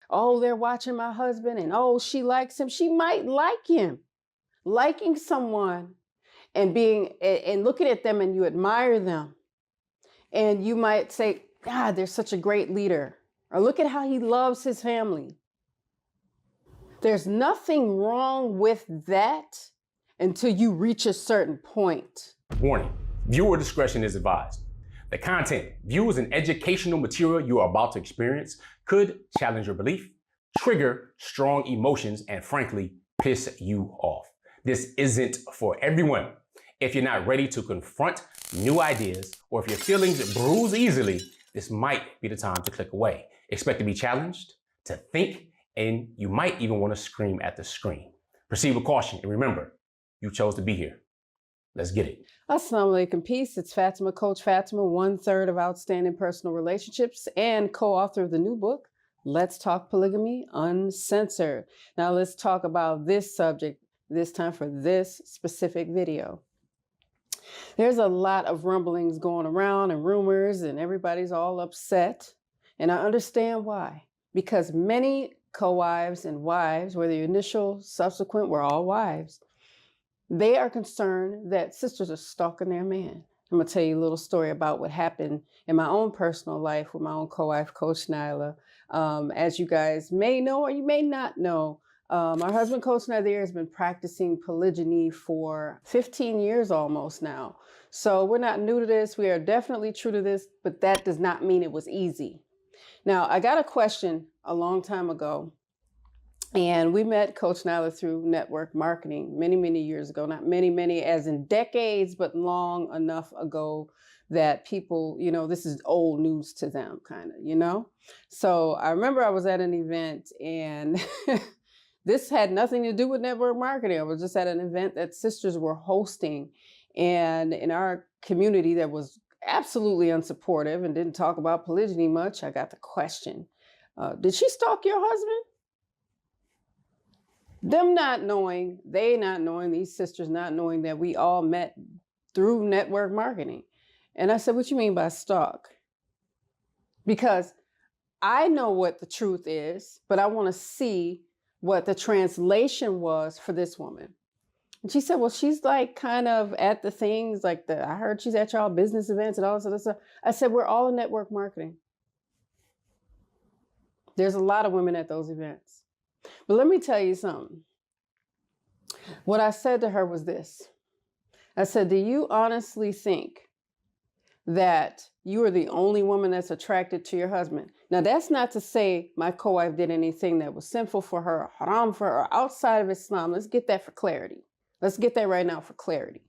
Oh, they're watching my husband and oh, she likes him. She might like him. Liking someone and looking at them and you admire them. And you might say, God, they're such a great leader. Or look at how he loves his family. There's nothing wrong with that until you reach a certain point. Warning, viewer discretion is advised. The content, views, and educational material you are about to experience could challenge your belief, trigger strong emotions, and frankly, piss you off. This isn't for everyone. If you're not ready to confront new ideas, or if your feelings bruise easily, this might be the time to click away. Expect to be challenged, to think, and you might even want to scream at the screen. Proceed with caution, and remember, you chose to be here. Let's get it. Assalamu alaikum, peace. It's Fatimah, Coach Fatimah, 1/3 of Outstanding Personal Relationships and co-author of the new book, Let's Talk Polygamy Uncensored. Now let's talk about this subject, this time for this specific video. There's a lot of rumblings going around and rumors and everybody's all upset. And I understand why. Because many co-wives and wives, whether initial, subsequent, we're all wives, they are concerned that sisters are stalking their man. I'm going to tell you a little story about what happened in my own personal life with my own co-wife, Coach Nyla. As you guys may know or you may not know, my husband, Coach Nazir, has been practicing polygyny for 15 years almost now. So we're not new to this. We are definitely true to this, but that does not mean it was easy. Now, I got a question a long time ago, and we met Coach Nyla through network marketing many, many years ago. Not many, many as in decades, but long enough ago that people, you know, this is old news to them, kind of, you know? So I remember I was at an event and this had nothing to do with network marketing. I was just at an event that sisters were hosting. And in our community that was absolutely unsupportive and didn't talk about polygyny much, I got the question, did she stalk your husband? Them not knowing, they not knowing, these sisters not knowing that we all met through network marketing. And I said, what you mean by stalk? Because I know what the truth is, but I want to see what the translation was for this woman. And she said, well, she's like kind of at the things like I heard she's at y'all business events and all this other stuff. I said, we're all in network marketing. There's a lot of women at those events. But let me tell you something. What I said to her was this. I said, do you honestly think that you are the only woman that's attracted to your husband? Now, that's not to say my co-wife did anything that was sinful for her, or haram for her, or outside of Islam. Let's get that for clarity. Let's get that right now for clarity,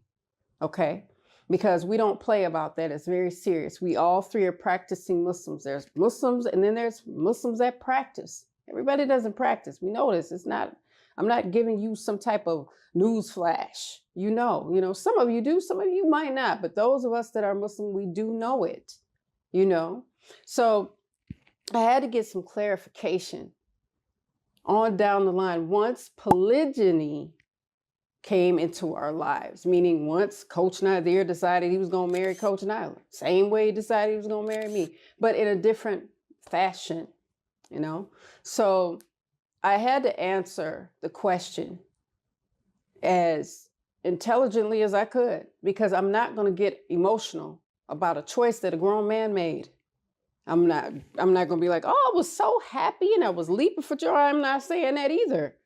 okay? Because we don't play about that. It's very serious. We all three are practicing Muslims. There's Muslims and then there's Muslims that practice. Everybody doesn't practice. We know this. I'm not giving you some type of news flash. You know, some of you do, some of you might not, but those of us that are Muslim, we do know it, you know? So I had to get some clarification on down the line. Once polygyny came into our lives, meaning once Coach Nazir decided he was going to marry Coach Nyla, same way he decided he was going to marry me, but in a different fashion, you know? So I had to answer the question as intelligently as I could, because I'm not going to get emotional about a choice that a grown man made. I'm not going to be like, oh, I was so happy and I was leaping for joy. I'm not saying that either.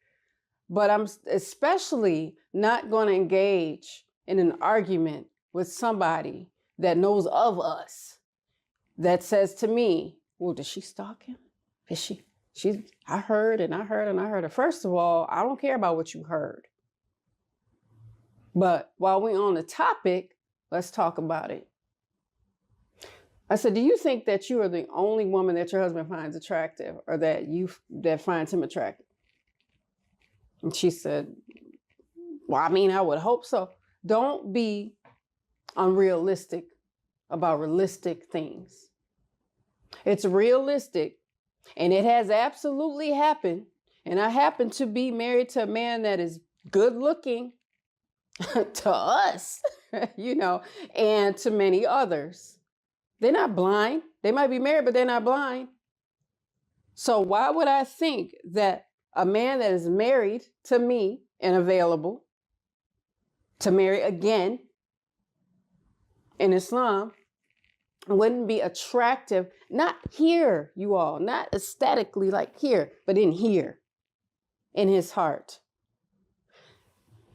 But I'm especially not going to engage in an argument with somebody that knows of us, that says to me, well, did she stalk him? Is I heard and I heard and I heard. First of all, I don't care about what you heard. But while we're on the topic, let's talk about it. I said, do you think that you are the only woman that your husband finds attractive, or that finds him attractive? And she said, well, I mean, I would hope so. Don't be unrealistic about realistic things. It's realistic, and it has absolutely happened. And I happen to be married to a man that is good looking to us, you know, and to many others. They're not blind. They might be married, but they're not blind. So why would I think that a man that is married to me and available to marry again in Islam wouldn't be attractive, not here, you all, not aesthetically like here, but in here, in his heart.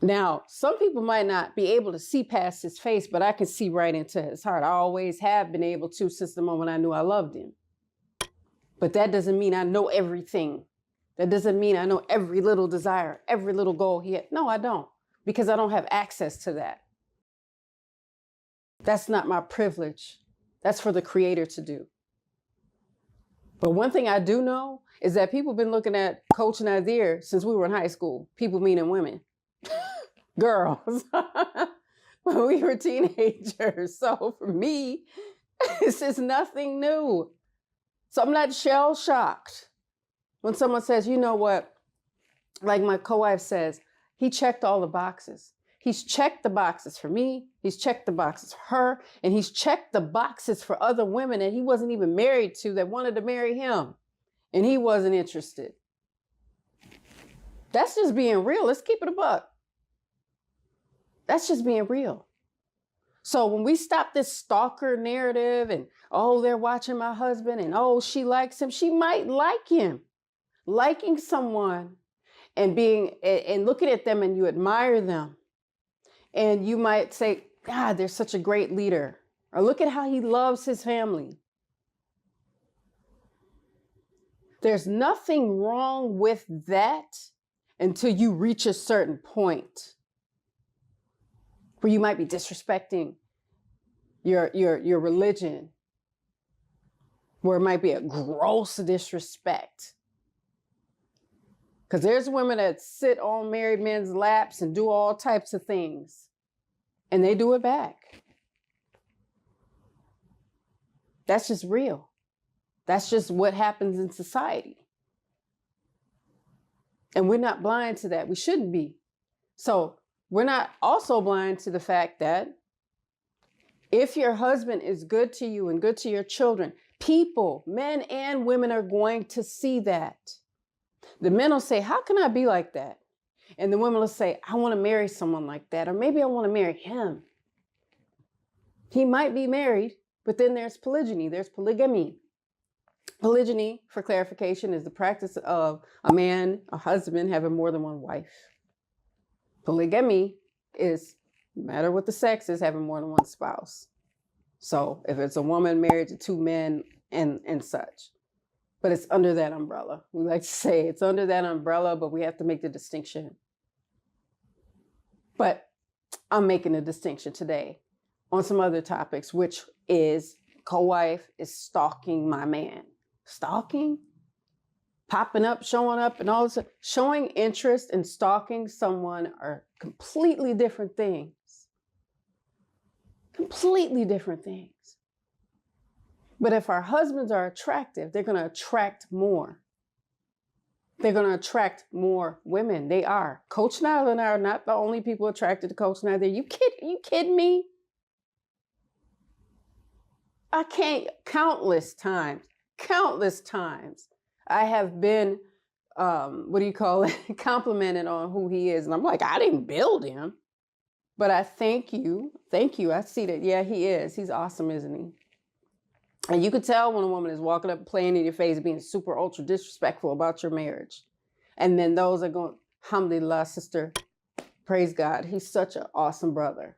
Now, some people might not be able to see past his face, but I can see right into his heart. I always have been able to since the moment I knew I loved him. But that doesn't mean I know everything. That doesn't mean I know every little desire, every little goal he had. No, I don't, because I don't have access to that. That's not my privilege. That's for the Creator to do. But one thing I do know is that people have been looking at Coach Nazir since we were in high school, people meaning women. Girls, when we were teenagers. So for me, this is nothing new. So I'm not shell shocked when someone says, you know what, like my co-wife says, he checked all the boxes. He's checked the boxes for me. He's checked the boxes for her. And he's checked the boxes for other women that he wasn't even married to that wanted to marry him. And he wasn't interested. That's just being real. Let's keep it a buck. That's just being real. So when we stop this stalker narrative and, oh, they're watching my husband and, oh, she likes him, she might like him. Liking someone and looking at them and you admire them. And you might say, God, they're such a great leader. Or look at how he loves his family. There's nothing wrong with that until you reach a certain point where you might be disrespecting your religion, where it might be a gross disrespect. Because there's women that sit on married men's laps and do all types of things, and they do it back. That's just real. That's just what happens in society. And we're not blind to that. We shouldn't be. So we're not also blind to the fact that if your husband is good to you and good to your children, people, men and women, are going to see that. The men will say, how can I be like that? And the women will say, I want to marry someone like that. Or maybe I want to marry him. He might be married, but then there's polygyny, there's polygamy. Polygyny, for clarification, is the practice of a man, a husband, having more than one wife. Polygamy is, no matter what the sex is, having more than one spouse. So if it's a woman married to two men and such. But it's under that umbrella. We like to say it's under that umbrella, but we have to make the distinction. But I'm making a distinction today on some other topics, which is co-wife is stalking my man. Stalking? Popping up, showing up, and all this. Showing interest and stalking someone are completely different things. Completely different things. But if our husbands are attractive, they're going to attract more. They're going to attract more women. They are. Coach Nyla and I are not the only people attracted to Coach Nyla. You kidding me? I can't, countless times, I have been, complimented on who he is. And I'm like, I didn't build him. But I thank you. I see that, yeah, he is. He's awesome, isn't he? And you could tell when a woman is walking up, playing in your face, being super ultra disrespectful about your marriage. And then those are going, alhamdulillah, sister, praise God. He's such an awesome brother.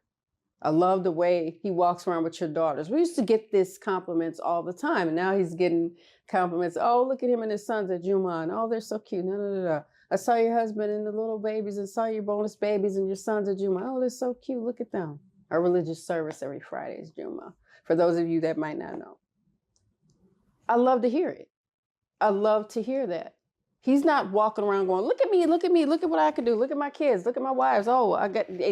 I love the way he walks around with your daughters. We used to get these compliments all the time. And now he's getting compliments. Oh, look at him and his sons at Juma. And oh, they're so cute. No. I saw your husband and the little babies and saw your bonus babies and your sons at Juma. Oh, they're so cute. Look at them. Our religious service every Friday is Juma. For those of you that might not know. I love to hear it. I love to hear that. He's not walking around going, look at me, look at what I can do. Look at my kids, look at my wives. Oh,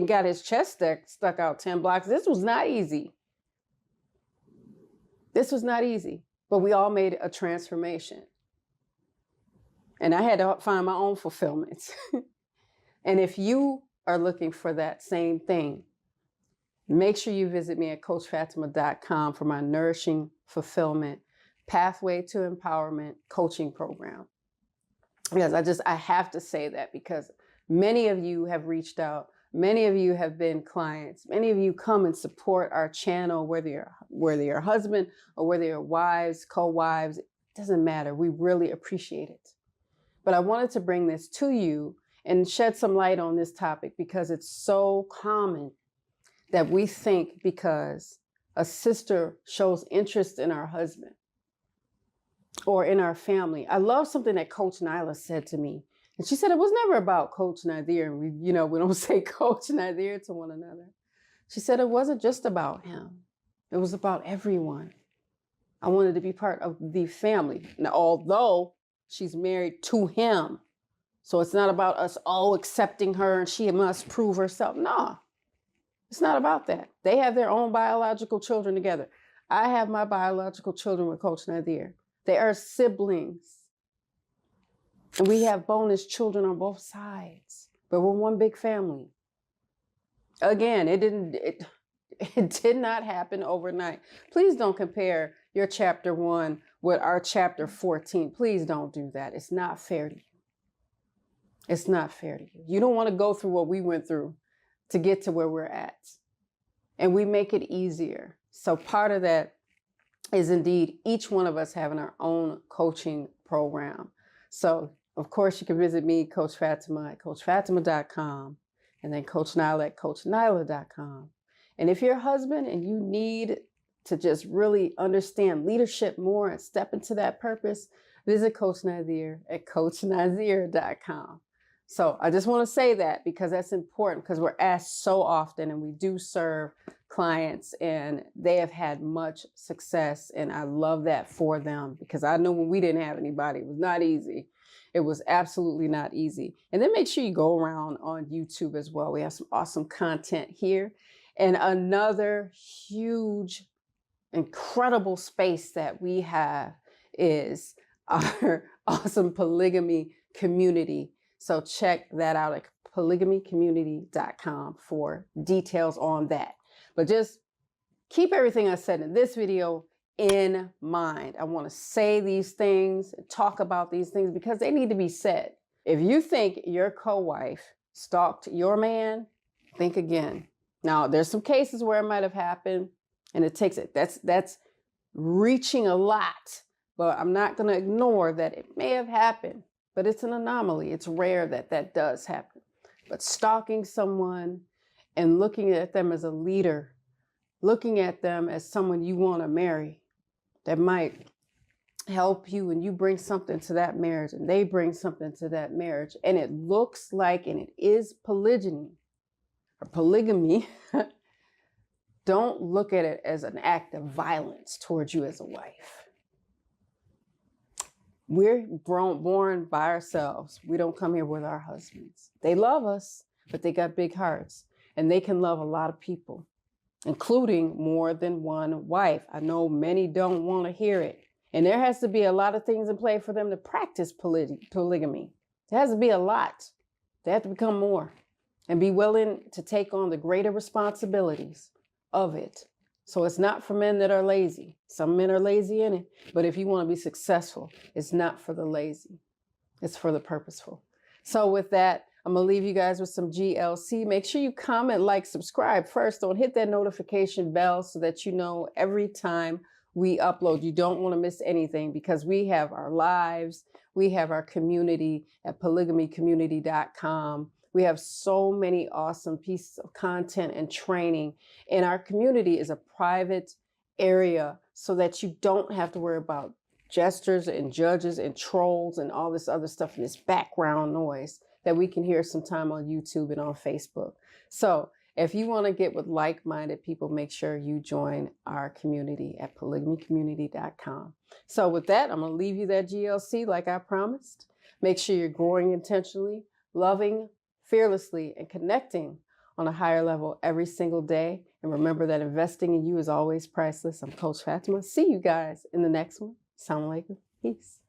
got his chest stuck out 10 blocks. This was not easy. But we all made a transformation. And I had to find my own fulfillment. And if you are looking for that same thing, make sure you visit me at CoachFatimah.com for my nourishing fulfillment Pathway to Empowerment coaching program. Because I have to say that because many of you have reached out. Many of you have been clients. Many of you come and support our channel, whether you're husband or whether you're wives, co-wives, it doesn't matter. We really appreciate it. But I wanted to bring this to you and shed some light on this topic because it's so common that we think because a sister shows interest in our husband or in our family. I love something that Coach Nyla said to me. And she said, it was never about Coach Nazir. And we don't say Coach Nazir to one another. She said, it wasn't just about him. It was about everyone. I wanted to be part of the family. Now, although she's married to him, so it's not about us all accepting her and she must prove herself. No, it's not about that. They have their own biological children together. I have my biological children with Coach Nazir. They are siblings. And we have bonus children on both sides, but we're one big family. Again, it did not happen overnight. Please don't compare your chapter 1 with our chapter 14. Please don't do that. It's not fair to you. It's not fair to you. You don't want to go through what we went through to get to where we're at. And we make it easier. So part of that is indeed each one of us having our own coaching program. So of course, you can visit me, Coach Fatimah, at CoachFatimah.com, and then Coach Nyla at CoachNyla.com. And if you're a husband and you need to just really understand leadership more and step into that purpose, visit Coach Nazir at CoachNazir.com. So I just want to say that because that's important because we're asked so often and we do serve clients and they have had much success. And I love that for them because I know when we didn't have anybody, it was not easy. It was absolutely not easy. And then make sure you go around on YouTube as well. We have some awesome content here. And another huge, incredible space that we have is our awesome polygamy community. So check that out at polygamycommunity.com for details on that. But just keep everything I said in this video in mind. I want to say these things, talk about these things because they need to be said. If you think your co-wife stalked your man, think again. Now, there's some cases where it might have happened and it takes it. That's reaching a lot, but I'm not going to ignore that it may have happened, but it's an anomaly. It's rare that that does happen. But stalking someone and looking at them as a leader, looking at them as someone you want to marry, that might help you and you bring something to that marriage and they bring something to that marriage and it looks like, and it is polygyny or polygamy, don't look at it as an act of violence towards you as a wife. We're born by ourselves. We don't come here with our husbands. They love us, but they got big hearts and they can love a lot of people, including more than one wife. I know many don't want to hear it. And there has to be a lot of things in play for them to practice polygamy. There has to be a lot. They have to become more and be willing to take on the greater responsibilities of it. So it's not for men that are lazy. Some men are lazy in it. But if you want to be successful, it's not for the lazy. It's for the purposeful. So with that, I'm going to leave you guys with some GLC. Make sure you comment, like, subscribe first. Don't hit that notification bell so that you know every time we upload. You don't want to miss anything because we have our lives. We have our community at polygamycommunity.com. We have so many awesome pieces of content and training. And our community is a private area so that you don't have to worry about jesters and judges and trolls and all this other stuff and this background noise that we can hear sometime on YouTube and on Facebook. So if you want to get with like-minded people, make sure you join our community at polygamycommunity.com. So with that, I'm going to leave you that GLC like I promised. Make sure you're growing intentionally, loving fearlessly, and connecting on a higher level every single day. And remember that investing in you is always priceless. I'm Coach Fatimah. See you guys in the next one. Assalamu alaikum. Peace.